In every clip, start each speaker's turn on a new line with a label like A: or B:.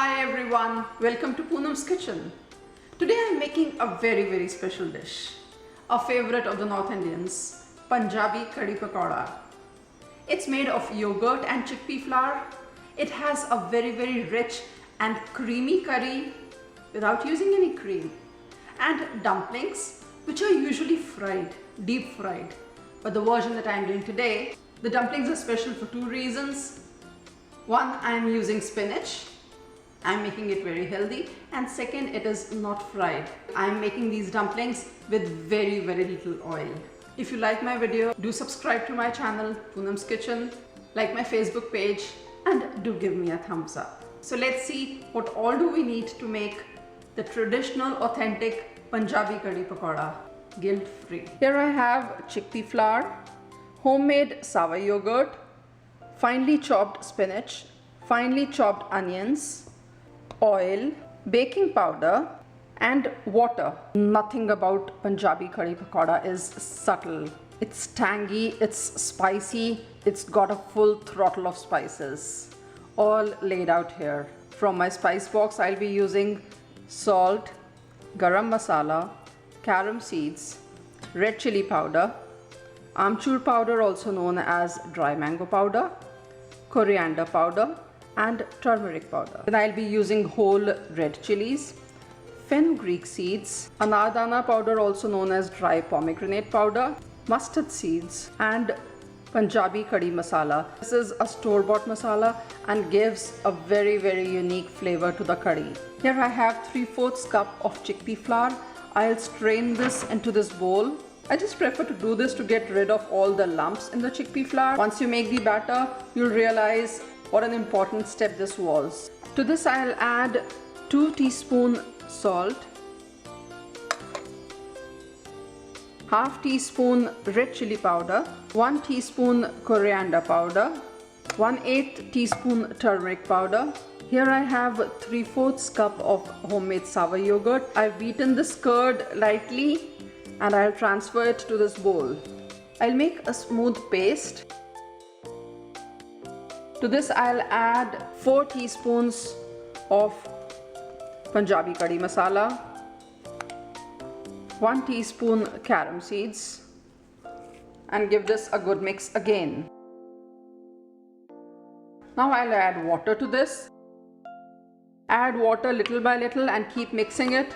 A: Hi everyone, welcome to Poonam's kitchen. Today I am making a very special dish, a favorite of the North Indians, Punjabi Kadhi Pakora. It's made of yogurt and chickpea flour. It has a very rich and creamy curry without using any cream, and dumplings which are usually fried, deep fried. But the version that I am doing today, the dumplings are special for two reasons. One, I am using spinach. I'm making it very healthy, and second, it is not fried. I'm making these dumplings with very little oil. If you like my video, do subscribe to my channel Poonam's Kitchen, like my Facebook page, and do give me a thumbs up. So let's see what all do we need to make the traditional authentic Punjabi Kadhi Pakora guilt-free. Here I have chickpea flour, homemade sour yogurt, finely chopped spinach, finely chopped onions, oil, baking powder, and water. Nothing about Punjabi Kadhi Pakora is subtle. It's tangy, it's spicy, it's got a full throttle of spices, all laid out here. From my spice box, I'll be using salt, garam masala, carom seeds, red chili powder, amchur powder also known as dry mango powder, coriander powder, and turmeric powder. Then I'll be using whole red chilies, fenugreek seeds, anardana powder also known as dry pomegranate powder, mustard seeds, and Punjabi Kadhi masala. This is a store-bought masala and gives a very unique flavor to the curry. Here I have 3/4 cup of chickpea flour. I'll strain this into this bowl. I just prefer to do this to get rid of all the lumps in the chickpea flour. Once you make the batter, you'll realize what an important step this was. To this I'll add 2 teaspoons salt, half teaspoon red chili powder, 1 teaspoon coriander powder, 1/8 teaspoon turmeric powder. Here I have 3/4 cup of homemade sour yogurt. I've beaten this curd lightly and I'll transfer it to this bowl. I'll make a smooth paste. To this I'll add 4 teaspoons of Punjabi Kadhi masala, 1 teaspoon carom seeds, and give this a good mix again. Now I'll add water to this. Add water little by little and keep mixing it.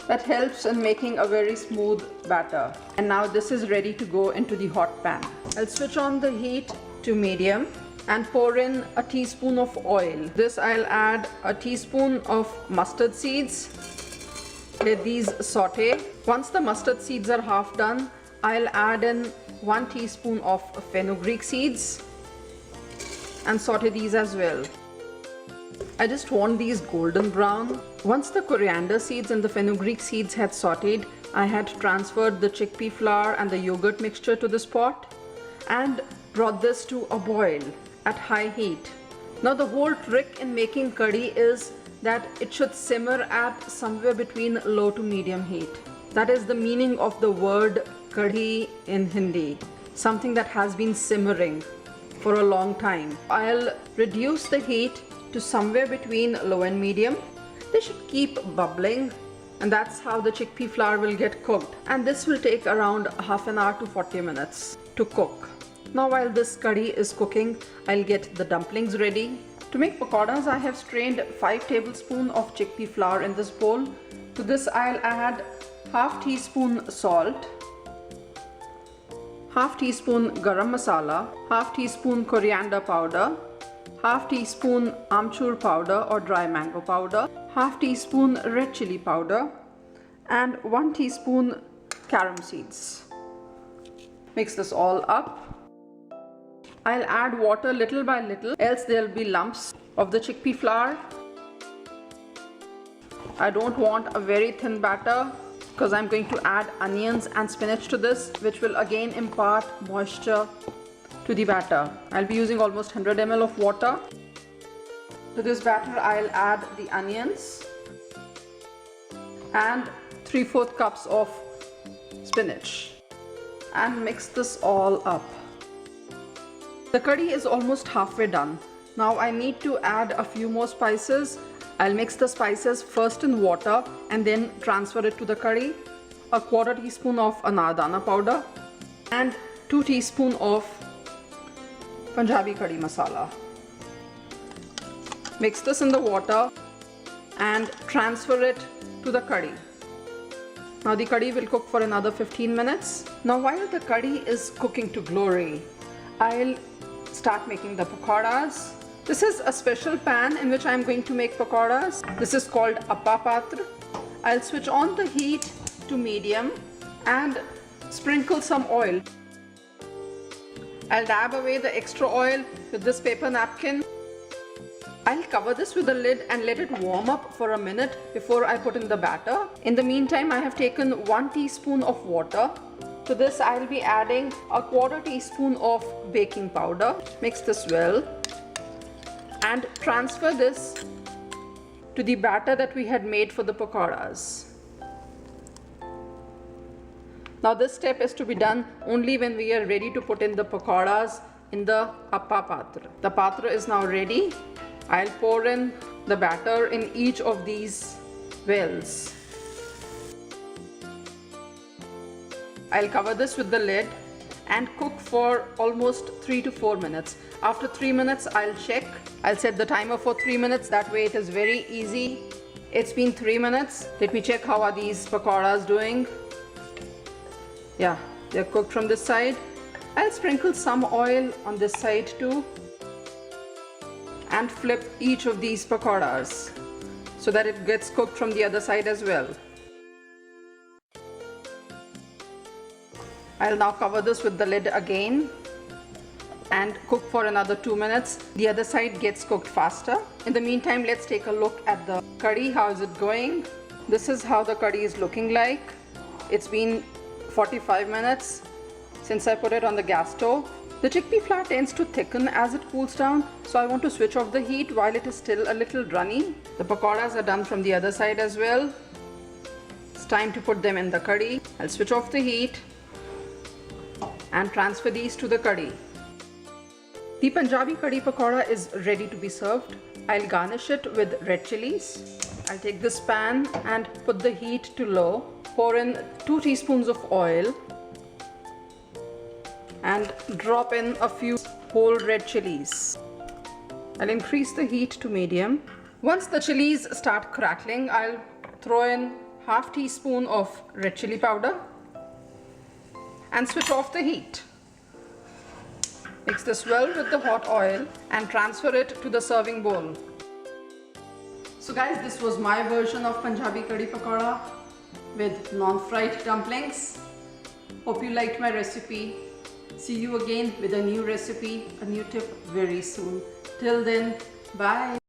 A: That helps in making a very smooth batter. And now this is ready to go into the hot pan. I'll switch on the heat to medium and pour in a teaspoon of oil. This I'll add a teaspoon of mustard seeds. Let these saute. Once the mustard seeds are half done, I'll add in 1 teaspoon of fenugreek seeds and saute these as well. I just want these golden brown. Once the coriander seeds and the fenugreek seeds had sauteed, I had transferred the chickpea flour and the yogurt mixture to this pot and brought this to a boil at high heat. Now the whole trick in making curry is that it should simmer at somewhere between low to medium heat. That is the meaning of the word kadhi in Hindi, something that has been simmering for a long time. I'll reduce the heat to somewhere between low and medium. They should keep bubbling, and that's how the chickpea flour will get cooked. And this will take around half an hour to 40 minutes to cook. Now while this curry is cooking, I'll get the dumplings ready. To make pakoras, I have strained 5 tablespoons of chickpea flour in this bowl. To this I'll add half teaspoon salt, half teaspoon garam masala, half teaspoon coriander powder, half teaspoon amchur powder or dry mango powder, half teaspoon red chili powder, and 1 teaspoon carom seeds. Mix this all up. I'll add water little by little, else there'll be lumps of the chickpea flour. I don't want a very thin batter because I'm going to add onions and spinach to this, which will again impart moisture to the batter. I'll be using almost 100 ml of water. To this batter I'll add the onions and 3/4 cups of spinach and mix this all up. The curry is almost halfway done. Now I need to add a few more spices. I'll mix the spices first in water and then transfer it to the curry. A quarter teaspoon of anardana powder and 2 teaspoons of Punjabi curry masala. Mix this in the water and transfer it to the curry. Now the curry will cook for another 15 minutes. Now while the curry is cooking to glory, I'll start making the pakoras. This is a special pan in which I'm going to make pakoras. This is called appa patra. I'll switch on the heat to medium and sprinkle some oil. I'll dab away the extra oil with this paper napkin. I'll cover this with a lid and let it warm up for a minute before I put in the batter. In the meantime, I have taken 1 teaspoon of water. To this, I'll be adding a quarter teaspoon of baking powder. Mix this well and transfer this to the batter that we had made for the pakoras. Now this step is to be done only when we are ready to put in the pakoras in the appa patra. The patra is now ready. I'll pour in the batter in each of these wells. I'll cover this with the lid and cook for almost 3 to 4 minutes. After 3 minutes, I'll check. I'll set the timer for 3 minutes. That way it is very easy. It's been 3 minutes. Let me check how are these pakoras doing. Yeah, they're cooked from this side. I'll sprinkle some oil on this side too and flip each of these pakoras so that it gets cooked from the other side as well. I'll now cover this with the lid again and cook for another 2 minutes. The other side gets cooked faster. In the meantime, let's take a look at the curry. How is it going? This is how the curry is looking like. It's been 45 minutes since I put it on the gas stove. The chickpea flour tends to thicken as it cools down, so I want to switch off the heat while it is still a little runny. The pakoras are done from the other side as well. It's time to put them in the curry. I'll switch off the heat and transfer these to the curry. The Punjabi curry pakora is ready to be served. I'll garnish it with red chilies. I'll take this pan and put the heat to low. Pour in 2 teaspoons of oil and drop in a few whole red chilies. I'll increase the heat to medium. Once the chilies start crackling, I'll throw in half teaspoon of red chili powder and switch off the heat. Mix this well with the hot oil and transfer it to the serving bowl. So guys, this was my version of Punjabi curry pakora with non-fried dumplings. Hope you liked my recipe. See you again with a new recipe, a new tip very soon. Till then, bye.